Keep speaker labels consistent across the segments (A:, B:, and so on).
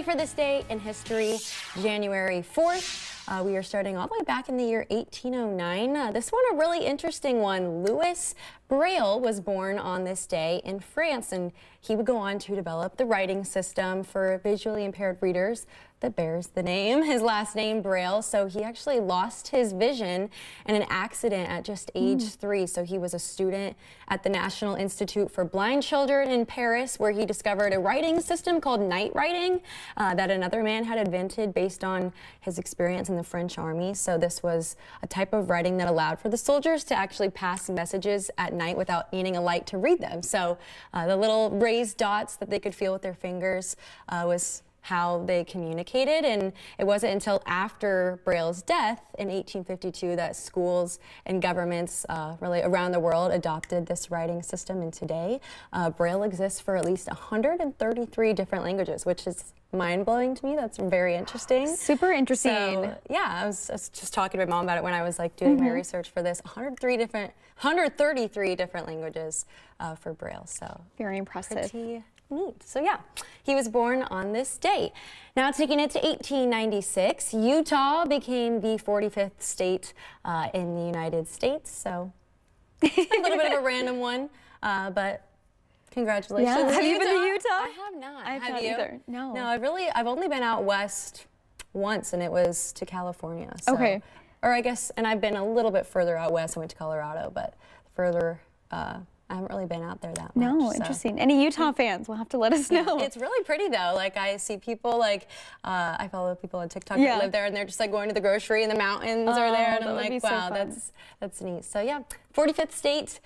A: For this day in history, January 4th, we are starting all the way back in the year 1809. This one, a really interesting one. Louis Braille was born on this day in France, and he would go on to develop the writing system for visually impaired readers that bears the name, his last name, Braille. So he actually lost his vision in an accident at just age 3. So he was a student at the National Institute for Blind Children in Paris, where he discovered a writing system called night writing that another man had invented based on his experience in the French army. So this was a type of writing that allowed for the soldiers to actually pass messages at night without needing a light to read them. So the little raised dots that they could feel with their fingers was how they communicated, and it wasn't until after Braille's death in 1852 that schools and governments really around the world adopted this writing system. And today, Braille exists for at least 133 different languages, which is mind-blowing to me. That's very interesting.
B: Super interesting.
A: So, yeah, I was just talking to my mom about it when I was like doing my research for this. 133 different languages for Braille. So
B: very impressive.
A: Pretty neat. So yeah, he was born on this date. Now taking it to 1896, Utah became the 45th state in the United States. So a little bit of a random one, but congratulations.
B: Yeah. Have you been to
A: Utah?
B: Utah?
A: I have not.
B: Have
A: you?
B: not either. No.
A: No, I've only been out west once, and it was to California. So,
B: okay.
A: Or I guess, and I've been a little bit further out west. I went to Colorado, but further. I haven't really been out there that much.
B: No,
A: so.
B: Interesting. Any Utah fans will have to let us know.
A: It's really pretty though. Like I see people like, I follow people on TikTok that live there, and they're just like going to the grocery and the mountains are there, and I'm like, wow, that's neat. So yeah, 45th state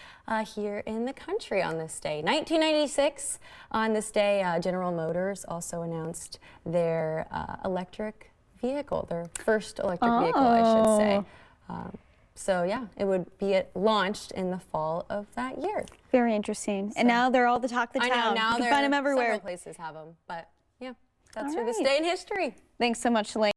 A: here in the country on this day. 1996, on this day, General Motors also announced their electric vehicle, their first electric vehicle, I should say. So yeah, it would be launched in the fall of that year.
B: Very interesting. So, and now they're all the talk of the town.
A: I know, now
B: you can find them everywhere.
A: Several places have them, but yeah, that's for this day in history.
B: Thanks so much, Elaine.